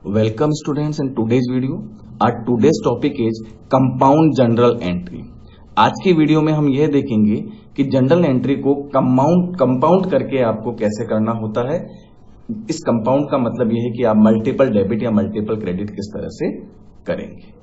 Welcome students in today's video. Our today's topic is compound journal entry. आज की video में हम यह देखेंगे कि जर्नल एंट्री को कंपाउंड करके आपको कैसे करना होता है। इस कंपाउंड का मतलब यह है कि आप मल्टीपल डेबिट या मल्टीपल क्रेडिट किस तरह से करेंगे।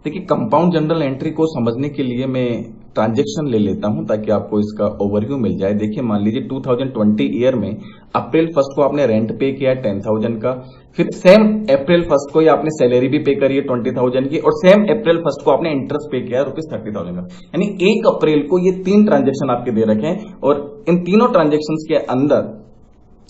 देखिए, कंपाउंड जर्नल एंट्री को समझने के लिए मैं ट्रांजैक्शन ले लेता हूं ताकि आपको इसका ओवरव्यू मिल जाए। देखिए, मान लीजिए 2020 ईयर में अप्रैल 1 को आपने रेंट पे किया 10,000 का, फिर सेम अप्रैल 1 को ही आपने सैलरी भी पे करी है 20,000 की, और सेम अप्रैल 1 को आपने इंटरेस्ट पे किया ₹30,000 का। यानी 1 अप्रैल को ये 3 ट्रांजेक्शन आपके दे रखे हैं, और इन तीनों ट्रांजेक्शन के अंदर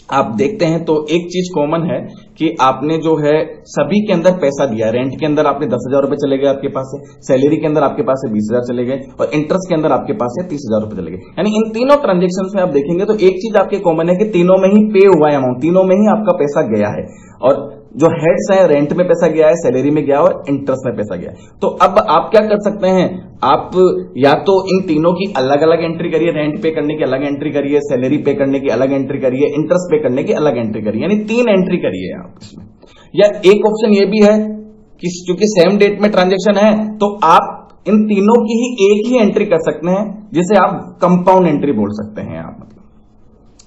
आप देखते हैं तो एक चीज कॉमन है कि आपने जो है सभी के अंदर पैसा दिया। रेंट के अंदर आपने 10,000 रुपए चले गए आपके पास से, सैलरी के अंदर आपके पास से 20,000 चले गए, और इंटरेस्ट के अंदर आपके पास से 30,000 रुपए चले गए। यानी इन तीनों ट्रांजेक्शन में आप देखेंगे तो एक चीज आपके कॉमन है कि तीनों में ही पे हुआ है अमाउंट, तीनों में ही आपका पैसा गया है। और जो हेड्स है, रेंट में पैसा गया है, सैलरी में गया और इंटरेस्ट में पैसा गया। तो अब आप क्या कर सकते हैं, आप या तो इन तीनों की अलग अलग एंट्री करिए, रेंट पे करने की अलग एंट्री करिए, सैलरी पे करने की अलग एंट्री करिए, इंटरेस्ट पे करने की अलग एंट्री करिए, यानी 3 एंट्री करिए आप इसमें। या एक ऑप्शन ये भी है कि क्योंकि सेम डेट में ट्रांजेक्शन है तो आप इन तीनों की ही एक ही एंट्री कर सकते हैं, जिसे आप कंपाउंड एंट्री बोल सकते हैं आप। मतलब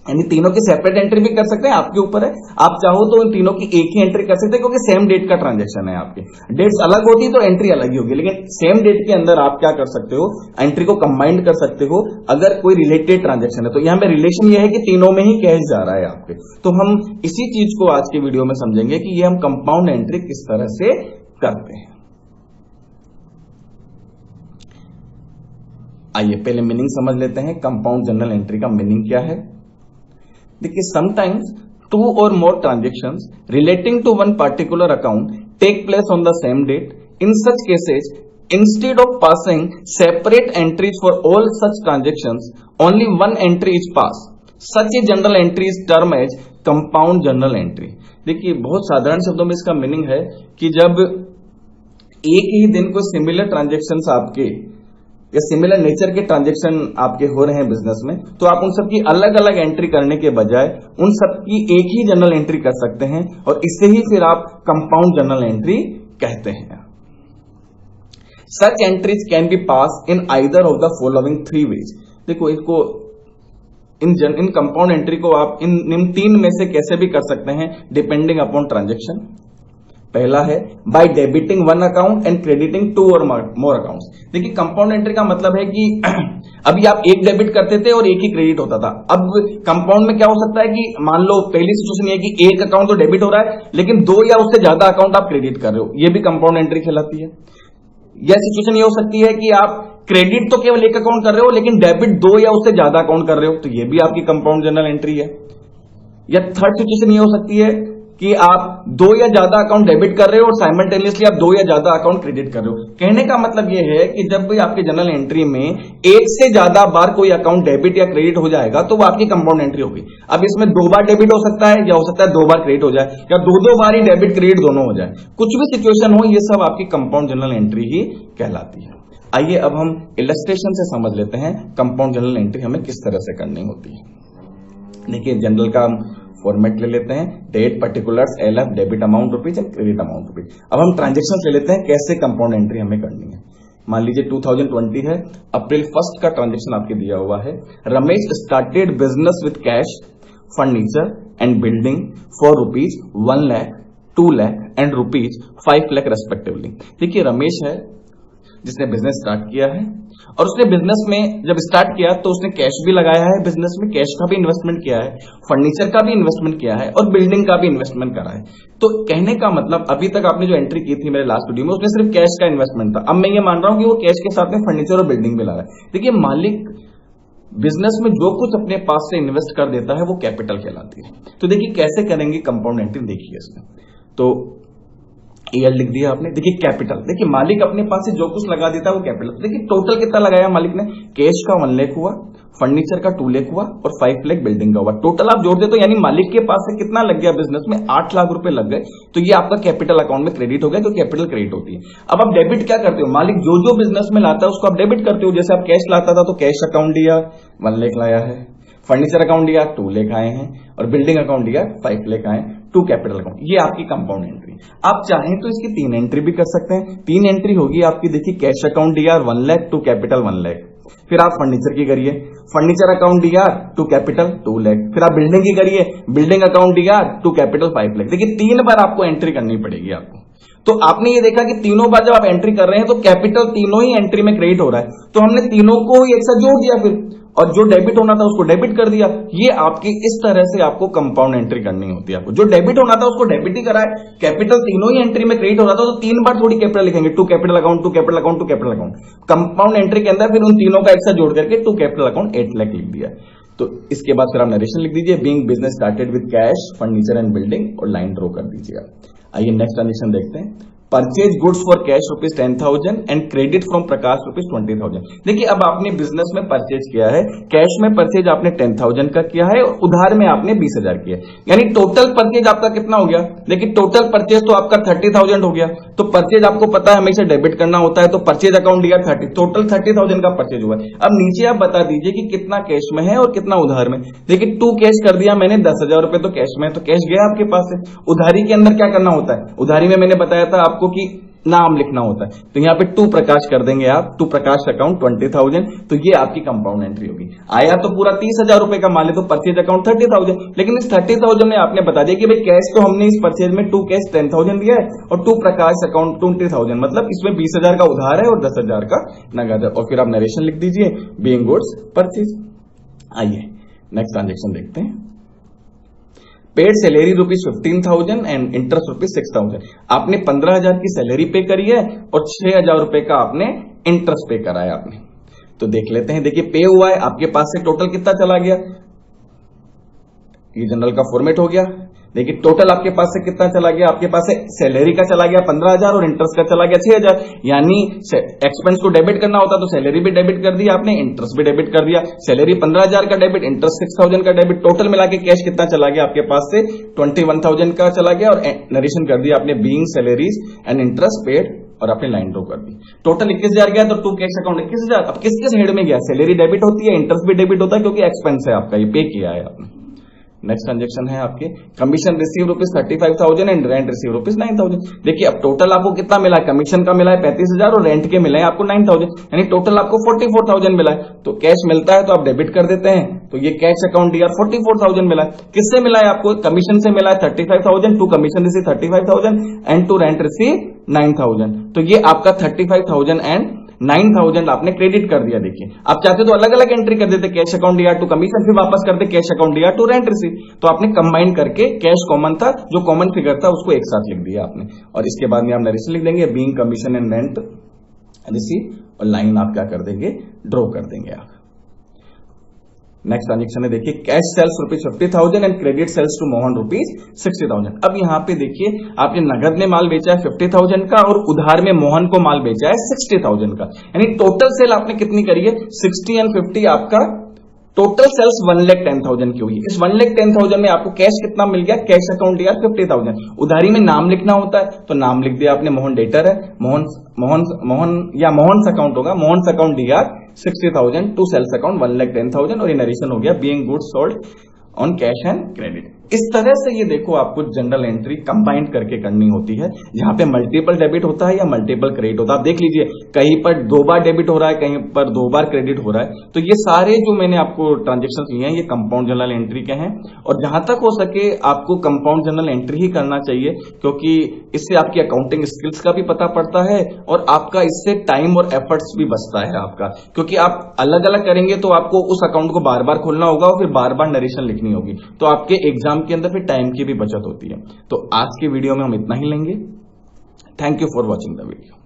यानी तीनों की सेपरेट एंट्री भी कर सकते हैं, आपके ऊपर है। आप चाहो तो इन तीनों की एक ही एंट्री कर सकते हैं, क्योंकि सेम डेट का ट्रांजैक्शन है। आपके डेट्स अलग होती तो एंट्री अलग ही होगी, लेकिन सेम डेट के अंदर आप क्या कर सकते हो, एंट्री को कंबाइंड कर सकते हो अगर कोई रिलेटेड ट्रांजैक्शन है। तो यहां पे रिलेशन ये है कि तीनों में ही कैश जा रहा है आपके। तो हम इसी चीज को आज के वीडियो में समझेंगे कि ये हम कंपाउंड एंट्री किस तरह से करते हैं। आइए पहले मीनिंग समझ लेते हैं। कंपाउंड जर्नल एंट्री का मीनिंग क्या है। देखिए, sometimes 2 or more transactions relating to one particular account take place on the same date. In such cases, instead of passing separate entries for all such transactions, only one entry is passed. Such a journal entry is termed as compound journal entry. देखिए, बहुत साधारण शब्दों में इसका meaning है कि जब एक ही दिन को सिमिलर ट्रांजेक्शन्स आपके या सिमिलर नेचर के ट्रांजैक्शन आपके हो रहे हैं बिजनेस में, तो आप उन सब की अलग अलग एंट्री करने के बजाय उन सब की एक ही जर्नल एंट्री कर सकते हैं, और इससे ही फिर आप कंपाउंड जर्नल एंट्री कहते हैं। Such entries can be passed in either of the following 3 ways. देखो, इसको इन कंपाउंड एंट्री को आप इन 3 में से कैसे भी कर सकते हैं, डिपेंडिंग अपॉन ट्रांजेक्शन। पहला है by debiting 1 account and crediting 2 और मोर अकाउंट्स। देखिए, कंपाउंड एंट्री का मतलब है कि अभी आप एक डेबिट करते थे और एक ही क्रेडिट होता था। अब कंपाउंड में क्या हो सकता है कि मान लो पहली सिचुएशन ये है कि एक अकाउंट तो डेबिट हो रहा है, लेकिन 2 या उससे ज्यादा अकाउंट आप क्रेडिट कर रहे हो, ये भी कंपाउंड एंट्री कहलाती है। यह सिचुएशन ये हो सकती है कि आप क्रेडिट तो केवल एक अकाउंट कर रहे हो, लेकिन डेबिट 2 या उससे ज्यादा अकाउंट कर रहे हो, तो ये भी आपकी कंपाउंड जर्नल एंट्री है। या थर्ड सिचुएशन ये हो सकती है कि आप 2 या ज्यादा अकाउंट डेबिट कर रहे हो और साइमल्टेनियसली आप 2 या ज्यादा अकाउंट क्रेडिट कर रहे हो। कहने का मतलब यह है कि जब भी आपके जर्नल एंट्री में एक से ज्यादा बार कोई अकाउंट डेबिट या क्रेडिट हो जाएगा तो वो आपकी कंपाउंड एंट्री होगी। अब इसमें 2 बार डेबिट हो सकता है, या हो सकता है 2 बार क्रेडिट हो जाए, या 2 बार ही डेबिट क्रेडिट दोनों हो जाए। कुछ भी सिचुएशन हो, ये सब आपकी कंपाउंड जर्नल एंट्री ही कहलाती है। आइए अब हम इलस्ट्रेशन से समझ लेते हैं कंपाउंड जर्नल एंट्री हमें किस तरह से करनी होती है। देखिए, जनरल का फॉर्मेट ले लेते हैं, date, particulars, LF, debit amount rupees and credit amount rupees. अब हम ट्रांजेक्शन ले लेते हैं कैसे कंपाउंड एंट्री हमें करनी है। मान लीजिए 2020 है, अप्रैल 1 का ट्रांजेक्शन आपके दिया हुआ है। Ramesh started business with cash, furniture and building for ₹1 lakh, 2 lakh and ₹5 lakh respectively. देखिए, रमेश है जिसने बिजनेस स्टार्ट किया है, और उसने बिजनेस में जब स्टार्ट किया तो उसने कैश भी लगाया है, बिजनेस में कैश का भी इन्वेस्टमेंट किया है, फर्नीचर का भी इन्वेस्टमेंट किया है, और बिल्डिंग का भी इन्वेस्टमेंट करा है। तो कहने का मतलब, अभी तक आपने जो एंट्री की थी मेरे लास्ट वीडियो में, उसमें सिर्फ कैश का इन्वेस्टमेंट था। अब मैं ये मान रहा हूं कि वो कैश के साथ में फर्नीचर और बिल्डिंग भी ला रहा है। देखिए, मालिक बिजनेस में जो कुछ अपने पास से इन्वेस्ट कर देता है वो कैपिटल कहलाती है। तो देखिए कैसे करेंगे कंपाउंड एंट्री, देखिए इसमें। तो ईयर लिख दिया आपने। देखिए कैपिटल, देखिए मालिक अपने पास से जो कुछ लगा देता है वो कैपिटल। देखिए टोटल कितना लगाया मालिक ने, कैश का 1 लाख हुआ, फर्नीचर का 2 लाख हुआ और 5 लाख बिल्डिंग का हुआ। टोटल आप जोड़ दे तो यानी मालिक के पास से कितना लग गया बिजनेस में, 8 लाख रुपए लग गए। तो ये आपका कैपिटल अकाउंट में क्रेडिट हो गया, तो कैपिटल क्रेडिट होती है। अब आप डेबिट क्या करते हो, मालिक जो जो बिजनेस में लाता है उसको आप डेबिट करते हो। जैसे आप कैश लाता था तो कैश अकाउंट दिया 1 लाख लाया है, फर्नीचर अकाउंट दिया 2 लाख आए हैं और बिल्डिंग अकाउंट दिया 5 लाख आए, टू कैपिटल अकाउंट। ये आपकी कंपाउंड एंट्री। आप चाहें तो इसकी 3 एंट्री भी कर सकते हैं। 3 एंट्री होगी आपकी, देखिए कैश अकाउंट दिया 1 लाख, टू कैपिटल 1 लाख। फिर आप फर्नीचर की करिए, फर्नीचर अकाउंट दिया टू कैपिटल 2 लाख। फिर आप बिल्डिंग की करिए, बिल्डिंग अकाउंट दिया टू कैपिटल 5 लाख। देखिए 3 बार आपको एंट्री करनी पड़ेगी आपको। तो आपने ये देखा कि तीनों बार जब आप एंट्री कर रहे हैं तो कैपिटल तीनों ही एंट्री में क्रेडिट हो रहा है, तो हमने तीनों को ही एक साथ जोड़ दिया फिर, और जो डेबिट होना था उसको डेबिट कर दिया। ये आपकी इस तरह से आपको कंपाउंड एंट्री करनी होती है। आपको जो डेबिट होना था उसको डेबिट ही कराए, कैपिटल तीनों ही एंट्री में क्रेडिट हो रहा था, तो 3 बार थोड़ी कैपिटल लिखेंगे, to capital account, to capital account, to capital account. Compound entry के अंदर फिर उन तीनों का एक साथ जोड़ करके टू कैपिटल अकाउंट 8 लाख लिख दिया। तो इसके बाद फिर आप नरेशन लिख दीजिए, being business started with cash, furniture and building, और लाइन ड्रॉ कर दीजिएगा। आइए नेक्स्ट ट्रांजेक्शन देखते हैं। Purchase goods for cash ₹10,000 and credit from Prakash ₹20,000। देखिए अब आपने बिजनेस में परचेज किया है, कैश में परचेज आपने 10,000 का किया है और उधार में आपने 20,000 किया है, यानी टोटल परचेज आपका कितना हो गया। देखिए टोटल परचेज तो आपका 30,000 हो गया। तो परचेज आपको पता है हमेशा डेबिट करना होता है, तो परचेज अकाउंट दिया 30, टोटल 30,000 का परचेज हुआ है। अब नीचे आप बता दीजिए कि कितना कैश में है और कितना उधार में। देखिए 2 कैश कर दिया मैंने, 10,000 रुपए तो कैश में है, तो कैश गया आपके पास से। उधारी के अंदर क्या करना होता है, उधारी में मैंने बताया था आपको कि नाम लिखना होता है, तो यहां पे टू प्रकाश कर देंगे आप, टू प्रकाश अकाउंट 20,000। तो ये आपकी कंपाउंड एंट्री होगी। आया तो पूरा 30,000 रुपए का माल है, तो परचेज अकाउंट 30,000, लेकिन इस 30,000 में आपने बता दिया कि भाई कैश तो हमने इस परचेज में टू कैश 10,000 दिया है और टू प्रकाश अकाउंट 20,000, मतलब इसमें 20,000 का उधार है और 10,000 का नगद है। और फिर आप नरेशन लिख दीजिए, बीइंग गुड्स परचेज। आइए नेक्स्ट ट्रांजेक्शन देखते हैं। Paid salary ₹15,000 and interest ₹6,000। आपने 15,000 की सैलरी पे करी है और 6,000 रुपए का आपने इंटरेस्ट पे करा है आपने। तो देख लेते हैं। देखिए पे हुआ है, आपके पास से टोटल कितना चला गया, ये जनरल का फॉर्मेट हो गया। देखिए टोटल आपके पास से कितना चला गया, आपके पास से सैलरी का चला गया 15,000 और इंटरेस्ट का चला गया 6,000। यानी एक्सपेंस को डेबिट करना होता तो सैलरी भी डेबिट कर दिया आपने, इंटरेस्ट भी डेबिट कर दिया। सैलरी 15,000 का डेबिट, इंटरेस्ट 6,000 का डेबिट, टोटल मिला के कैश कितना चला गया आपके पास से 21,000 का चला गया। और नरेशन कर दिया आपने, being salaries and interest paid, और आपने लाइन ड्रॉ कर दी। टोटल 21,000 गया, तो टू कैश अकाउंट 21,000। अब किस किस हेड में गया, सैलरी डेबिट होती है, इंटरेस्ट भी डेबिट होता है क्योंकि एक्सपेंस है आपका, ये पे किया है आपने। नेक्स्ट ट्रांजेक्शन है आपके commission receive ₹35,000 and rent receive ₹9,000। देखिए अब टोटल आपको कितना मिला है, कमीशन का मिला है 35,000 और रेंट के मिला है आपको 9,000, यानी टोटल आपको 44,000 मिला है। तो कैश मिलता है तो आप डेबिट कर देते हैं, तो ये कैश अकाउंट दिया 44,000 मिला है। किससे मिला है आपको, कमीशन से मिला है 35,000, to commission receive 35,000 and to rent receive 9,000। तो ये आपका 35,000 एंड 9,000 आपने क्रेडिट कर दिया। देखिए आप चाहते तो अलग अलग एंट्री कर देते, कैश अकाउंट दिया टू कमीशन, फिर वापस कर दे कैश अकाउंट दिया टू रेंट रिसीव। तो आपने कंबाइन करके कैश कॉमन था, जो कॉमन फिगर था उसको एक साथ लिख दिया आपने। और इसके बाद में आप नरेशन लिख देंगे, being commission and rent receive, और लाइन आप क्या कर देंगे, ड्रॉ कर देंगे आप। नेक्स्ट ट्रांजेक्शन है, देखिए cash sales ₹50,000 and credit sales to Mohan ₹60,000। अब यहां पे देखिए आपने नगद में माल बेचा है 50,000 का और उधार में मोहन को माल बेचा है 60,000 का, यानी टोटल सेल आपने कितनी करी है 60 एंड 50, आपका टोटल सेल्स 1,10,000 की हुई। इस 1,10,000 में आपको कैश कितना मिल गया, कैश अकाउंट दिया 50,000। उधारी में नाम लिखना होता है, तो नाम लिख दिया आपने, मोहन डेटर है, मोहन अकाउंट होगा, मोहन अकाउंट दिया 60,000 टू सेल्स अकाउंट 1,10,000, और ये नरेशन हो गया being goods sold on cash and credit. इस तरह से ये देखो आपको जनरल एंट्री कंबाइन करके करनी होती है, जहां पे मल्टीपल डेबिट होता है या मल्टीपल क्रेडिट होता है। आप देख लीजिए कहीं पर 2 बार डेबिट हो रहा है, कहीं पर 2 बार क्रेडिट हो रहा है। तो ये सारे जो मैंने आपको ट्रांजेक्शन लिए हैं ये कंपाउंड जनरल एंट्री के हैं, और जहां तक हो सके आपको कंपाउंड जनरल एंट्री ही करना चाहिए, क्योंकि इससे आपकी अकाउंटिंग स्किल्स का भी पता पड़ता है और आपका इससे टाइम और एफर्ट्स भी बचता है आपका, क्योंकि आप अलग अलग करेंगे तो आपको उस अकाउंट को बार बार खोलना होगा और फिर बार बार नरेशन लिखनी होगी, तो आपके एग्जाम के अंदर फिर टाइम की भी बचत होती है। तो आज की वीडियो में हम इतना ही लेंगे। Thank you for watching the video.